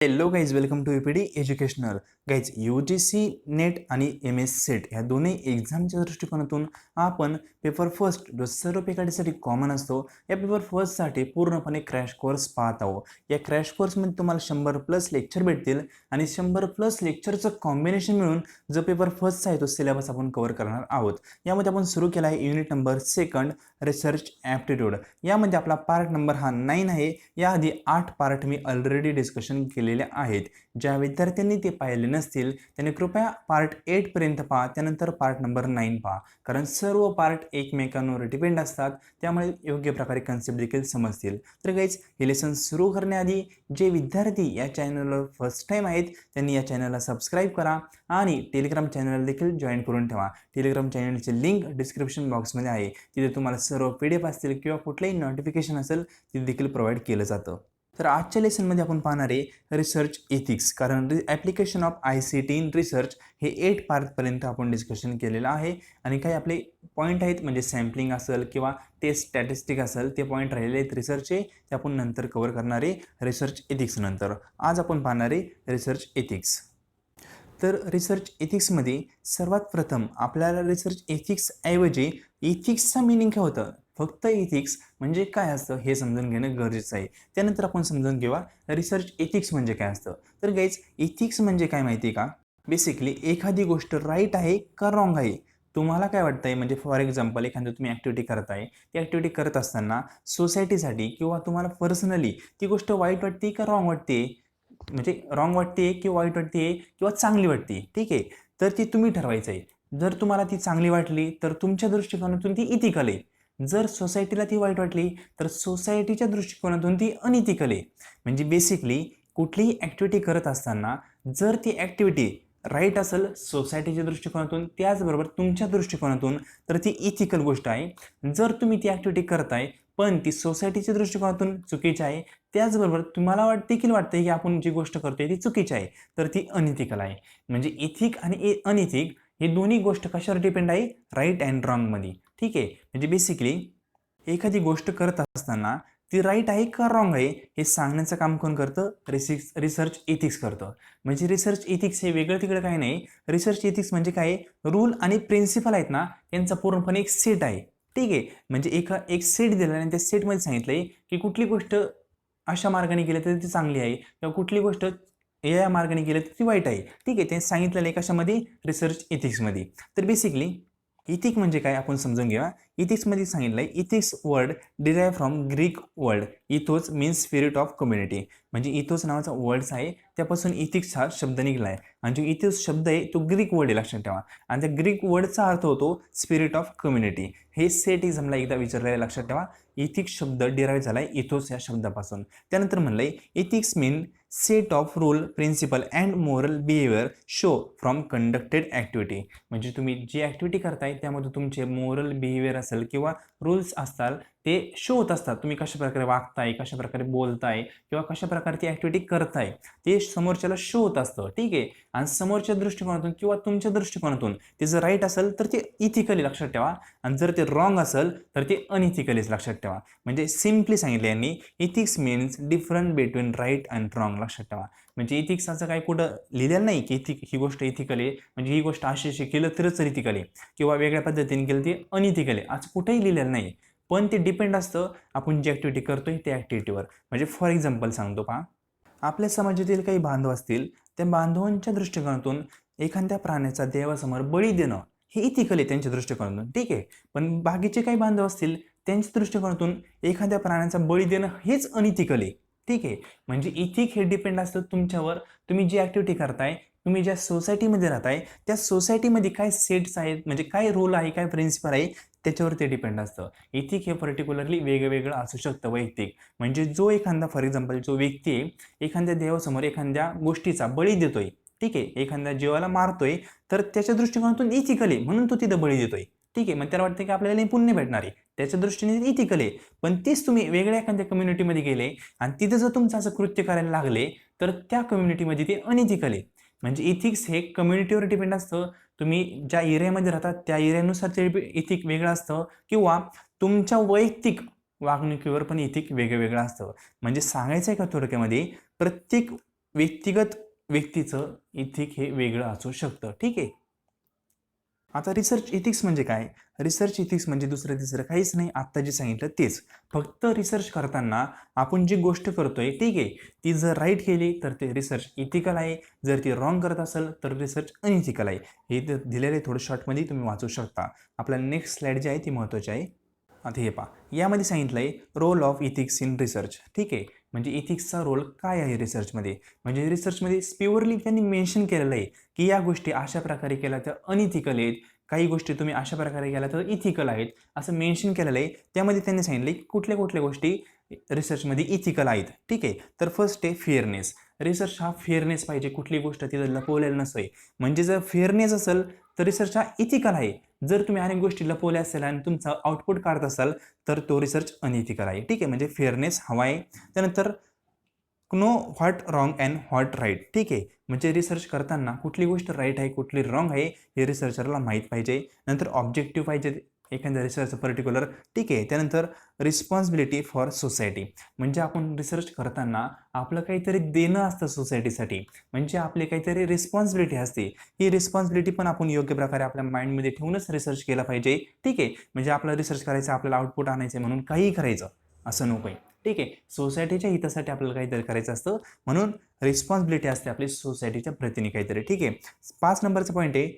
Hello guys, welcome to UPD educational. Guys, UGC NET आणि MS SET ह्या दोन्ही एक्झामच्या दृष्टिकोनातून आपण पेपर फर्स्ट जो सर्व पेकाडीसाठी कॉमन असतो या पेपर फर्स्टसाठी पूर्णपणे क्रॅश कोर्स पाहत आहोत. या क्रॅश कोर्समध्ये तुम्हाला 100+ लेक्चर भेटतील आणि 100+ लेक्चरचं कॉम्बिनेशन मिळून जो पेपर फर्स्टचा आहे तो सिलेबस आपण कव्हर करणार आहोत. यामध्ये आपण सुरू केला आहे युनिट नंबर 2 रिसर्च ॲप्टिट्यूड. यामध्ये आपला पार्ट नंबर हा 9 आहे. याआधी 8 पार्ट मी ऑलरेडी डिस्कशन केलेले आहेत. ज्या विद्यार्थ्यांनी ते पाहिले नसतील त्यांनी कृपया पार्ट 8 पर्यंत पहा, त्यानंतर पार्ट नंबर 9 पहा, कारण सर्व पार्ट एकमेकांवर डिपेंड असतात, त्यामुळे योग्य प्रकारे कन्सेप्ट देखील समजतील. तर गाईज, हे लेसन सुरू करण्याआधी जे विद्यार्थी या चॅनलवर फर्स्ट टाइम आहेत त्यांनी या चॅनलला सबस्क्राईब करा आणि टेलिग्राम चॅनल देखील जॉईन करून ठेवा. टेलिग्राम चॅनलची लिंक डिस्क्रिप्शन बॉक्समध्ये आहे. तिथे तुम्हाला सर्व PDF असतील किंवा कुठलेही नोटिफिकेशन असेल ते देखील प्रोव्हाइड केलं जातं. तर आजच्या लेसनमध्ये आपण पाहणार आहे रिसर्च एथिक्स, कारण application of ICT in research हे 8 पार्टपर्यंत आपण डिस्कशन केलेलं आहे आणि काही आपले पॉईंट आहेत, म्हणजे सॅम्पलिंग असेल किंवा टेस्ट स्टॅटिस्टिक असेल ते पॉईंट राहिलेले आहेत रिसर्चचे, ते आपण नंतर कव्हर करणार आहे रिसर्च एथिक्स नंतर. आज आपण पाहणार आहे रिसर्च एथिक्स. तर रिसर्च एथिक्समध्ये सर्वात प्रथम आपल्याला रिसर्च एथिक्स ऐवजी इथिक्सचा मिनिंग काय होतं, फक्त इथिक्स म्हणजे काय असतं हे समजून घेणं गरजेचं आहे. त्यानंतर आपण समजून घेऊया रिसर्च एथिक्स म्हणजे काय असतं. तर गाईज, इथिक्स म्हणजे काय माहिती आहे का, बेसिकली एखादी गोष्ट राईट आहे का रॉंग आहे, तुम्हाला काय वाटतंय. म्हणजे फॉर एक्झाम्पल एखादी तुम्ही ॲक्टिव्हिटी करताय, ती ॲक्टिव्हिटी करत असताना सोसायटीसाठी किंवा तुम्हाला पर्सनली ती गोष्ट वाईट वाटते का रॉंग वाटते, म्हणजे रॉंग वाटते की वाईट वाटते किंवा चांगली वाटते, ठीक आहे. तर ती तुम्ही ठरवायचं आहे. जर तुम्हाला ती चांगली वाटली तर तुमच्या दृष्टिकोनातून ती इथिकल आहे. जर सोसायटीला ती वाईट वाटली तर सोसायटीच्या दृष्टिकोनातून ती अनइथिकल आहे. म्हणजे बेसिकली कुठलीही ॲक्टिव्हिटी करत असताना जर ती ॲक्टिव्हिटी राईट असेल सोसायटीच्या दृष्टिकोनातून, त्याचबरोबर तुमच्या दृष्टिकोनातून, तर ती इथिकल गोष्ट आहे. जर तुम्ही ती ॲक्टिव्हिटी करताय पण ती सोसायटीच्या दृष्टिकोनातून चुकीची आहे, त्याचबरोबर तुम्हाला देखील वाटतंय की आपण जी गोष्ट करतोय ती चुकीची आहे, तर ती अनइथिकल आहे. म्हणजे इथिक आणि अनइथिक हे दोन्ही गोष्ट कशावर डिपेंड आहे, राईट अँड रॉंगमध्ये, ठीक आहे. म्हणजे बेसिकली एखादी गोष्ट करत असताना ती राईट आहे का रॉंग आहे हे सांगण्याचं काम कोण करतं, रिसर्च एथिक्स करतं. म्हणजे रिसर्च एथिक्स हे वेगळं तिकडं काही नाही. रिसर्च एथिक्स म्हणजे काय, रूल आणि प्रिन्सिपल आहेत ना, त्यांचा पूर्णपणे एक सेट आहे, ठीक आहे. म्हणजे एक सेट दिला आणि त्या सेटमध्ये सांगितलंय की कुठली गोष्ट अशा मार्गाने केली तर ती चांगली आहे किंवा कुठली गोष्ट या मार्गाने केली तर ती वाईट आहे, ठीक आहे. ते सांगितलेलं आहे कशामध्ये, रिसर्च एथिक्समध्ये. तर बेसिकली इथिक म्हणजे काय आपण समजून घेऊया. इथिक्समध्ये सांगितलंय, ethics word derive from Greek word ethos means spirit of community. म्हणजे इथोस नावाचा वर्ड्स आहे, त्यापासून इथिक्स हा शब्द निघाला आहे आणि जो इथिक्स शब्द आहे तो ग्रीक वर्ड आहे, लक्षात ठेवा. आणि त्या ग्रीक वर्डचा अर्थ होतो स्पिरिट ऑफ कम्युनिटी. हे सेट एक्झामला एकदा विचारलेलं आहे, लक्षात ठेवा. इथिक्स शब्द डिराईव्ह झालाय इथोस या शब्दापासून. त्यानंतर म्हणलंय ethics mean set of rule principle and moral behaviour show from conducted activity. म्हणजे तुम्ही जी ॲक्टिव्हिटी करताय त्यामध्ये तुमचे मोरल बिहेवियर असेल किंवा रूल्स असतात ते शो होत असतात. तुम्ही कशा प्रकारे वागताय, कशा प्रकारे बोलताय किंवा कशा प्रकारे ती ॲक्टिव्हिटी करताय ते समोरच्याला शो होत असतं, ठीक आहे. आणि समोरच्या दृष्टिकोनातून किंवा तुमच्या दृष्टिकोनातून ते जर राईट असेल तर ते इथिकली, लक्षात ठेवा. आणि जर ते रॉंग असेल तर ते अनइथिकलीच, लक्षात ठेवा. म्हणजे सिम्पली सांगितलं यांनी, ethics means different between right and wrong, लक्षात ठेवा. म्हणजे इथिक्स असं काही कुठं लिहिलेलं नाही की ही गोष्ट इथिकल आहे, म्हणजे ही गोष्ट अशी केलं तरच इथिकल आहे किंवा वेगळ्या पद्धतीने केलं ती अनइथिकल आहे, असं कुठेही लिहिलेलं नाही. पण ते डिपेंड असतं आपण जी ॲक्टिव्हिटी करतोय त्या ॲक्टिव्हिटीवर. म्हणजे फॉर एक्झाम्पल सांगतो पहा, आपल्या समाजातील काही बांधव असतील, त्या बांधवांच्या दृष्टिकोनातून एखाद्या प्राण्याचा देवासमोर बळी देणं हे इथिकल आहे त्यांच्या दृष्टिकोनातून, ठीक आहे. पण बाकीचे काही बांधव असतील त्यांच्या दृष्टिकोनातून एखाद्या प्राण्याचा बळी देणं हेच अनइथिकल आहे, ठीक आहे. म्हणजे इथिक हे डिपेंड असतं तुमच्यावर, तुम्ही जी ॲक्टिव्हिटी करताय, तुम्ही ज्या सोसायटीमध्ये राहताय त्या सोसायटीमध्ये काय सेट्स आहेत, म्हणजे काय रूल आहे, काय प्रिन्सिपल आहे, त्याच्यावर ते डिपेंड असतं. इथिक हे पर्टिक्युलरली वेगवेगळं असू शकतं वैयक्तिक. म्हणजे जो एखादा फॉर एक्झाम्पल जो व्यक्ती आहे एखाद्या देवासमोर एखाद्या गोष्टीचा बळी देतोय, ठीक आहे, एखाद्या जीवाला मारतोय, तर त्याच्या दृष्टिकोनातून इथिकल आहे म्हणून तो तिथं बळी देतोय, ठीक आहे. मग त्याला वाटतं की आपल्याला हे पुण्य भेटणार आहे, त्याच्या दृष्टीने इथिकल आहे. पण तेच तुम्ही वेगळ्या एखाद्या कम्युनिटीमध्ये गेले आणि तिथे जर तुमचं असं कृत्य करायला लागले तर त्या कम्युनिटीमध्ये ते अनइथिकल आहे. म्हणजे इथिक्स हे कम्युनिटीवर डिपेंड असतं. तुम्ही ज्या एरियामध्ये राहतात त्या एरियानुसार ते इथिक वेगळं असतं किंवा तुमच्या वैयक्तिक वागणुकीवर पण इथिक वेगळं असतं. म्हणजे सांगायचं आहे का थोडक्यामध्ये, प्रत्येक व्यक्तिगत व्यक्तीचं इथिक हे वेगळं असू शकतं. ठीक आहे. आता रिसर्च इथिक्स म्हणजे काय? रिसर्च इथिक्स म्हणजे दुसरं तिसरं काहीच नाही, आत्ता जे सांगितलं तेच. फक्त रिसर्च करताना आपण जी गोष्ट करतोय, ठीक आहे, ती जर राईट केली तर ते रिसर्च इथिकल आहे, जर ती रॉंग करत असेल तर रिसर्च अनइथिकल आहे. हे दिलेलं आहे, थोडं शॉर्टमध्ये तुम्ही वाचू शकता. आपला नेक्स्ट स्लाइड जी आहे ती महत्त्वाची आहे. आता हे पहा, यामध्ये सांगितलं आहे role of ethics in research. ठीक आहे, म्हणजे इथिक्सचा रोल काय आहे रिसर्चमध्ये. म्हणजे रिसर्चमध्ये प्युअरली त्यांनी मेन्शन केलेलं आहे की या गोष्टी अशा प्रकारे केल्या तर अनइथिकल आहेत, काही गोष्टी तुम्ही अशा प्रकारे केल्या तर इथिकल आहेत, असं मेन्शन केलेलं आहे. त्यामध्ये त्यांनी सांगितलं की कुठल्या कुठल्या गोष्टी रिसर्चमध्ये इथिकल आहेत. ठीक आहे, तर फर्स्ट आहे फेअरनेस. रिसर्च हा फेअरनेस पाहिजे, कुठली गोष्ट तिथं लपवलेलं नसते. म्हणजे जर फेअरनेस असेल तर रिसर्च हा इथिकल आहे. जर तुम्ही अनेक गोष्टी लपवल्या असेल आणि तुमचा आउटपुट काढत असाल तर तो रिसर्च अनइथिकल आहे. ठीक आहे, म्हणजे फेअरनेस हवा आहे. त्यानंतर know what wrong and what right. ठीक आहे, म्हणजे रिसर्च करताना कुठली गोष्ट राईट आहे कुठली रॉंग आहे हे रिसर्चरला माहीत पाहिजे. नंतर ऑब्जेक्टिव्ह पाहिजे एखाद्या रिसर्च पर्टिक्युलर. ठीक आहे, त्यानंतर रिस्पॉन्सिबिलिटी फॉर सोसायटी. म्हणजे आपण रिसर्च करताना आपलं काहीतरी देणं असतं सोसायटीसाठी, म्हणजे आपली काहीतरी रिस्पॉन्सिबिलिटी असते. ही रिस्पॉन्सिबिलिटी पण आपण योग्य प्रकारे आपल्या माइंडमध्ये ठेवूनच रिसर्च केला पाहिजे. ठीक आहे, म्हणजे आपलं रिसर्च करायचं, आपल्याला आउटपुट आणायचं म्हणून काहीही करायचं असं नको आहे. ठीक आहे, सोसायटीच्या हितासाठी आपल्याला काहीतरी करायचं असतं, म्हणून रिस्पॉन्सिबिलिटी असते आपली सोसायटीच्या प्रतीने काहीतरी. ठीक आहे, 5 नंबरचा पॉईंट आहे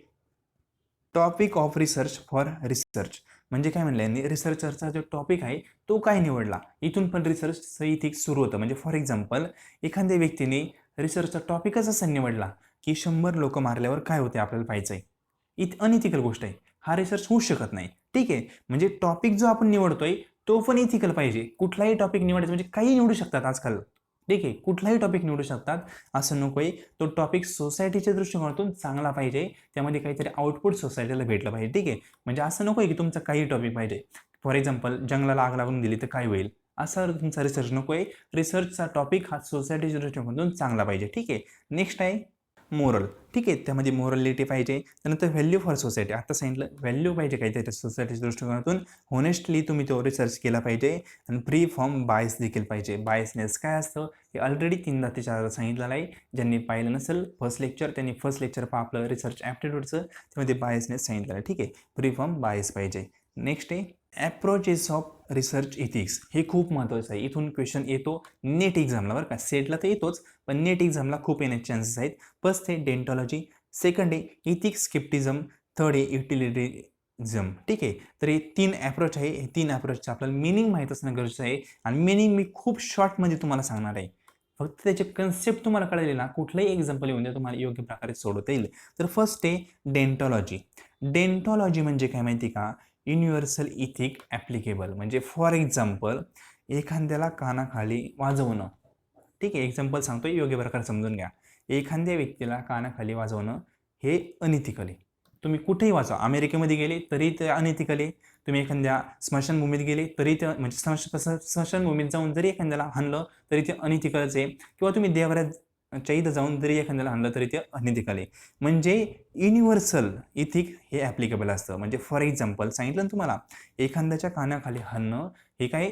topic of research for research. म्हणजे काय म्हणलं यांनी, रिसर्चरचा जो टॉपिक आहे तो काय निवडला, इथून पण रिसर्चचं इथिक्स सुरू होतं. म्हणजे फॉर एक्झाम्पल एखाद्या व्यक्तीने रिसर्चचा टॉपिकच असा निवडला की 100 लोक मारल्यावर काय होते आपल्याला पाहायचं आहे, अनइथिकल गोष्ट आहे, हा रिसर्च होऊ शकत नाही. ठीक आहे, म्हणजे टॉपिक जो आपण निवडतोय तो पण इथिकल पाहिजे. कुठलाही टॉपिक निवडायचं म्हणजे काही निवडू शकतात आजकाल. ठीक आहे, कुठलाही टॉपिक निवडू शकतात, असं नको आहे. तो टॉपिक सोसायटीच्या दृष्टिकोनातून चांगला पाहिजे, त्यामध्ये काहीतरी आउटपुट सोसायटीला भेटलं पाहिजे. ठीक आहे, म्हणजे असं नको आहे की तुमचा काही टॉपिक पाहिजे. फॉर एक्झाम्पल जंगलाला आग लागून दिली तर काय होईल, असा तुमचा रिसर्च नको आहे. रिसर्चचा टॉपिक हा सोसायटीच्या दृष्टिकोनातून चांगला पाहिजे. ठीक आहे, नेक्स्ट आहे मोरल. ठीक आहे, त्यामध्ये मोरलिटी पाहिजे. त्यानंतर व्हॅल्यू फॉर सोसायटी. आता सांगितलं व्हॅल्यू पाहिजे काहीतरी सोसायटीच्या दृष्टिकोनातून. होनेस्टली तुम्ही तो रिसर्च केला पाहिजे आणि फ्री फ्रॉम बायस देखील पाहिजे. बायसनेस काय असतं हे ऑलरेडी 3दा ते 4दा सांगितलेलं आहे. ज्यांनी पाहिलं नसेल फर्स्ट लेक्चर त्यांनी फर्स्ट लेक्चर पहा आपलं रिसर्च ॲप्टिट्यूडचं, त्यामध्ये बायसनेस सांगितलेलं आहे. ठीक आहे, फ्री फ्रॉम बायस पाहिजे. नेक्स्ट आहे ॲप्रोचेस ऑफ रिसर्च इथिक्स. हे खूप महत्त्वाचं आहे, इथून क्वेश्चन येतो नेट एक्झामला बरं का. सेटला तर येतोच पण नेट एक्झामला खूप येण्याचे चान्सेस आहेत. फर्स्ट आहे डेंटॉलॉजी, सेकंड आहे इथिक्स स्किप्टिझम, थर्ड आहे युटिलिटिझम. ठीक आहे, तर हे 3 ॲप्रोच आहे. हे 3 ॲप्रोचचं आपल्याला मिनिंग माहीत असणं गरजेचं आहे आणि मिनिंग मी खूप शॉर्टमध्ये तुम्हाला सांगणार आहे. फक्त त्याचे कन्सेप्ट तुम्हाला कळले ना, कुठलंही एक्झाम्पल येऊन द्या तुम्हाला योग्य प्रकारे सोडवता येईल. तर फर्स्ट आहे डेंटॉलॉजी. डेंटॉलॉजी म्हणजे काय माहिती का, युनिव्हर्सल इथिक ॲप्लिकेबल. म्हणजे फॉर एक्झाम्पल एखाद्याला कानाखाली वाजवणं. ठीक आहे, एक्झाम्पल सांगतो योग्य प्रकारे समजून घ्या. एखाद्या व्यक्तीला कानाखाली वाजवणं हे अनइथिकल आहे. तुम्ही कुठेही वाजवा, अमेरिकेमध्ये गेले तरी ते अनइथिकल आहे. तुम्ही एखाद्या स्मशानभूमीत गेले तरी ते म्हणजे स्मशानभूमीत जाऊन जरी एखाद्याला हाणलं तरी ते अनइथिकलच आहे. किंवा तुम्ही देवराच्या इथं जाऊन जरी एखाद्याला हाणलं तरी ते अनइथिकल आहे. म्हणजे युनिव्हर्सल इथिक हे ॲप्लिकेबल असतं. म्हणजे फॉर एक्झाम्पल सांगितलं ना तुम्हाला, एखाद्याच्या कानाखाली हाणणं हे काय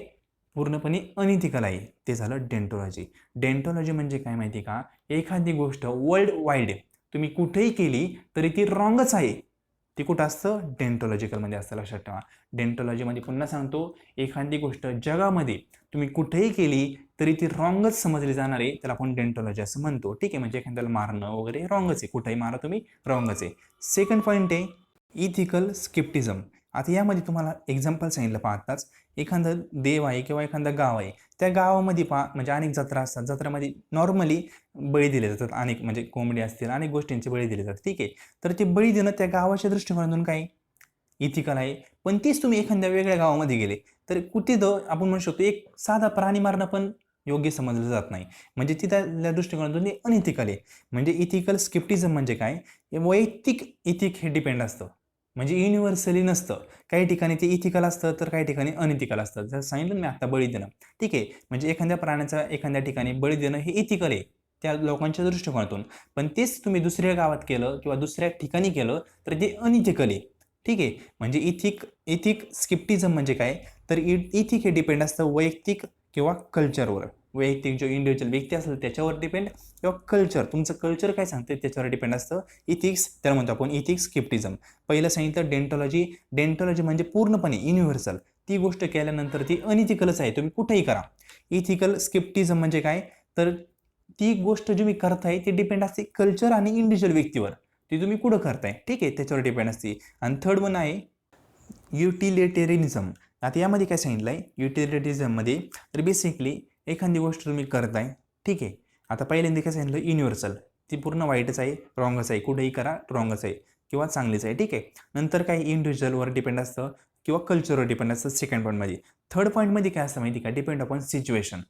पूर्णपणे अनइथिकल आहे. ते झालं डेंटॉलॉजी. डेंटॉलॉजी म्हणजे काय माहिती का, एखादी गोष्ट वर्ल्ड वाईड तुम्ही कुठेही केली तरी ती रॉंगच आहे. ती कुठं असतं, डेंटॉलॉजिकलमध्ये असतं, लक्षात ठेवा. डेंटॉलॉजीमध्ये पुन्हा सांगतो, एखादी गोष्ट जगामध्ये तुम्ही कुठेही केली तरी ती रॉंगच समजली जाणार आहे, त्याला आपण डेंटॉलॉजी असं म्हणतो. ठीक आहे, म्हणजे एखाद्याला मारणं वगैरे रॉंगच आहे, कुठेही मारा तुम्ही रॉंगच आहे. सेकंड पॉईंट आहे इथिकल स्किप्टिझम. आता यामध्ये तुम्हाला एक्झाम्पल सांगितलं पहा आत्ताच. एखादं देव आहे किंवा एखादं गाव आहे, त्या गावामध्ये पहा म्हणजे अनेक जत्रा असतात, जत्रेमध्ये नॉर्मली बळी दिले जातात, अनेक म्हणजे कोंबडी असतील, अनेक गोष्टींची बळी दिले जातात. ठीक आहे, तर ते बळी देणं त्या गावाच्या दृष्टिकोनातून काय इथिकल आहे. पण तीच तुम्ही एखाद्या वेगळ्या गावामध्ये गेले तर कुठे आपण म्हणू शकतो एक साधा प्राणी मारणं पण योग्य समजलं जात नाही. म्हणजे तिथल्या दृष्टिकोनातून ते अनइथिकल आहे. म्हणजे इथिकल स्किप्टिझम म्हणजे काय, वैयक्तिक इथिक हे डिपेंड असतं, म्हणजे युनिव्हर्सली नसतं. काही ठिकाणी ते इथिकल असतं तर काही ठिकाणी अनइथिकल असतं. जर सांगितलं मी आता बळी देणं, ठीक आहे, म्हणजे एखाद्या प्राण्याचा एखाद्या ठिकाणी बळी देणं हे इथिकल आहे त्या लोकांच्या दृष्टिकोनातून. पण तेच तुम्ही दुसऱ्या गावात केलं किंवा दुसऱ्या ठिकाणी केलं तर ते अनइथिकल आहे. ठीक आहे, म्हणजे इथिक स्किप्टिझम म्हणजे काय, तर इथिक हे डिपेंड असतं वैयक्तिक किंवा कल्चरवर. वैयक्तिक जो इंडिव्हिज्युअल व्यक्ती असेल त्याच्यावर डिपेंड, किंवा कल्चर, तुमचं कल्चर काय सांगते त्याच्यावर डिपेंड असतं इथिक्स. त्याला म्हणतो आपण इथिक्स स्किप्टिझम. पहिलं सांगितलं डेंटॉलॉजी. डेंटॉलॉजी म्हणजे पूर्णपणे युनिव्हर्सल, ती गोष्ट केल्यानंतर ती अनइथिकलच आहे, तुम्ही कुठेही करा. इथिकल स्किप्टिझम म्हणजे काय, तर ती गोष्ट जी मी करताय ती डिपेंड असते कल्चर आणि इंडिव्हिज्युअल व्यक्तीवर, ती तुम्ही कुठं करताय, ठीक आहे, त्याच्यावर डिपेंड असते. आणि थर्ड वन आहे युटिलिटेरियनिझम. आता यामध्ये काय सांगितलं आहे युटिलिटेरिझममध्ये, तर बेसिकली एखादी गोष्ट तुम्ही करताय, ठीक आहे. आता पहिल्यांदा काय सांगितलं युनिव्हर्सल, ती पूर्ण वाईटच आहे, रॉंगच आहे, कुठेही करा रॉंगच आहे किंवा चांगलीच आहे, ठीक आहे. नंतर काय इंडिव्हिज्युअलवर डिपेंड असतं किंवा कल्चरवर डिपेंड असतं सेकंड पॉईंटमध्ये. थर्ड पॉईंटमध्ये काय असतं माहिती का, डिपेंड अपॉन सिच्युएशन.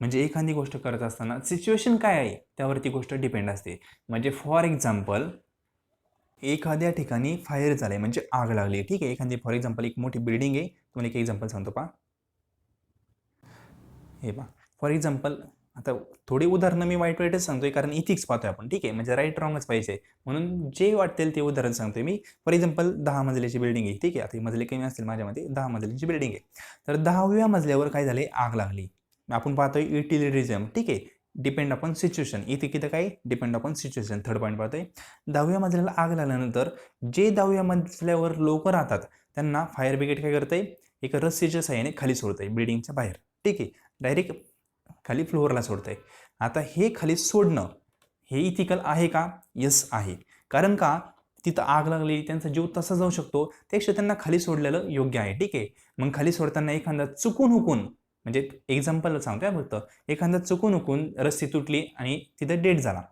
म्हणजे एखादी गोष्ट करत असताना सिच्युएशन काय आहे त्यावरती गोष्ट डिपेंड असते. म्हणजे फॉर एक्झाम्पल एखाद्या ठिकाणी फायर झाले म्हणजे आग लागली, ठीक आहे. एखादी फॉर एक्झाम्पल एक मोठी बिल्डिंग आहे, तुम्हाला एक एक्झाम्पल सांगतो पहा. हे पहा फॉर एक्झाम्पल, आता थोडी उदाहरणं मी वाईटच सांगतोय कारण इथिक्स पाहतोय आपण, ठीक आहे. म्हणजे राईट रॉंगच पाहिजे, म्हणून जे वाटेल ते उदाहरण सांगतोय मी. फॉर एक्झाम्पल 10 मजल्याची बिल्डिंग आहे, ठीक आहे. आता ही मजले कमी असतील माझ्यामध्ये, 10 मजल्याची बिल्डिंग आहे. तर 10व्या मजल्यावर काय झाले, आग लागली. आपण पाहतोय युटिलिटिझम, ठीक आहे. डिपेंड अपॉन सिच्युएशन, इथे किती काय depend upon situation. Third point पाहतोय 10व्या मजल्याला आग लागल्यानंतर जे 10व्या मजल्यावर लोक राहतात त्यांना फायर ब्रिगेड काय करतंय, एक रस्सीच्या साहाय्याने खाली सोडतंय बिल्डिंगच्या बाहेर, ठीक आहे. डायरेक्ट खाली फ्लोअरला सोडतंय. आता हे खाली सोडणं हे इथिकल आहे का? यस आहे. कारण का, तिथं आग लागली, त्यांचा जीव तसा जाऊ शकतो, त्यापेक्षा त्यांना खाली सोडलेलं योग्य आहे, ठीक आहे. मग खाली सोडताना एखादा चुकून हुकून, म्हणजे एक्झाम्पल सांगतोय फक्त, एखादा चुकून हुकून रस्सी तुटली आणि तिथं डेड झाला,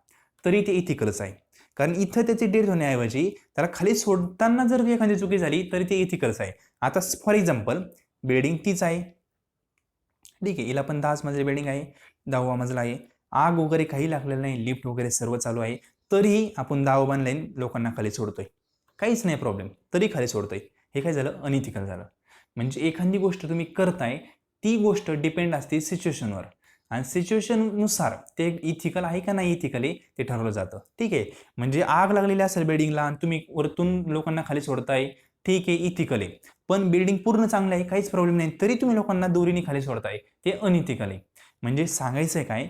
तरी ते इथिकलच आहे. कारण इथं त्याची डेड होण्याऐवजी त्याला खाली सोडताना जर एखादी चुकी झाली तरी ते इथिकलच आहे. आता फॉर एक्झाम्पल बिल्डिंग तीच आहे, ठीक आहे. हिला पण 10 मजली बिल्डिंग आहे, 10वा मजला आहे, आग वगैरे काही लागलेलं नाही, लिफ्ट वगैरे सर्व चालू आहे, तरीही आपण दाव बांधलाय लोकांना खाली सोडतोय, काहीच नाही प्रॉब्लेम, तरी खाली सोडतोय. हे काय झालं, अनइथिकल झालं. म्हणजे एखादी गोष्ट तुम्ही करताय ती गोष्ट डिपेंड असते सिच्युएशनवर, आणि सिच्युएशननुसार ते इथिकल आहे का नाही इथिकल आहे ते ठरवलं जातं, ठीक आहे. म्हणजे आग लागलेली असेल बिल्डिंगला आणि तुम्ही वरतून लोकांना खाली सोडताय, ठीक आहे, इथिकल आहे. पण बिल्डिंग पूर्ण चांगली आहे, काहीच प्रॉब्लेम नाही, तरी तुम्ही लोकांना दोरीने खाली सोडताय, ते अनइथिकल आहे. म्हणजे सांगायचं आहे काय,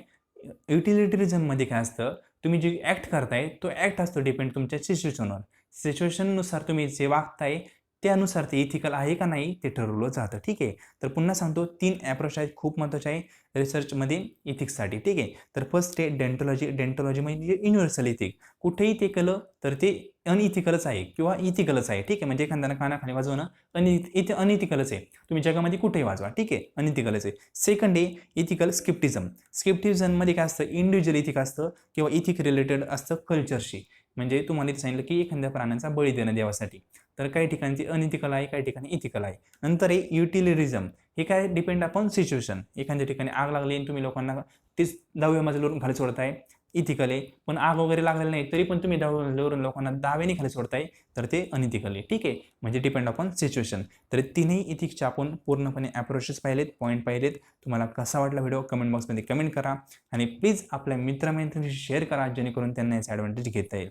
युटिलिटरिझममध्ये काय असतं, तुम्ही जे ॲक्ट करताय तो ॲक्ट असतो डिपेंड तुमच्या सिच्युएशनवर. सिच्युएशननुसार तुम्ही जे वागताय त्यानुसार ते इथिकल आहे का नाही ते ठरवलं जातं, ठीक आहे. तर पुन्हा सांगतो 3 ॲप्रोच आहेत, खूप महत्त्वाचे आहे रिसर्चमध्ये इथिक्ससाठी, ठीक आहे. तर फर्स्ट आहे डेंटॉलॉजी. डेंटॉलॉजी म्हणजे युनिव्हर्सल इथिक, कुठेही ते केलं तर ते अनइथिकलच आहे किंवा इथिकलच आहे, ठीक आहे. म्हणजे एखाद्याला कानाखाली वाजवणं इथे अनइथिकलच आहे, तुम्ही जगामध्ये कुठेही वाजवा, ठीक आहे, अनइथिकलच आहे. सेकंड आहे इथिकल स्किप्टिझम. स्किप्टिझममध्ये काय असतं, इंडिव्हिज्युअल इथिक असतं किंवा इथिक रिलेटेड असतं कल्चरशी. म्हणजे तुम्हाला इथे सांगितलं की एखाद्या प्राण्याचा बळी देणं देवासाठी, तर काही ठिकाणी अनइथिकल आहे, काही ठिकाणी इथिकल आहे. नंतर आहे युटिलिरिझम. हे काय डिपेंड अपॉन सिच्युएशन, एखाद्या ठिकाणी आग लागली आणि तुम्ही लोकांना तीच 10व्या मजल्यावरून खाली सोडताय, इथिकल आहे. पण आग वगैरे लागलेली नाही तरी पण तुम्ही 10व्या मजल्यावरून लोकांना दाव्याने खाली सोडताय, तर ते अनइथिकल आहे, ठीक आहे. म्हणजे डिपेंड अपॉन सिच्युएशन. तर तिन्ही इथिक्सचे आपण पूर्णपणे अप्रोचेस पाहिलेत, पॉईंट पाहिलेत. तुम्हाला कसा वाटला व्हिडिओ कमेंट बॉक्समध्ये कमेंट करा, आणि प्लीज आपल्या मित्रमैत्रिणींशी शेअर करा जेणेकरून त्यांना याचा ॲडव्हान्टेज घेता येईल.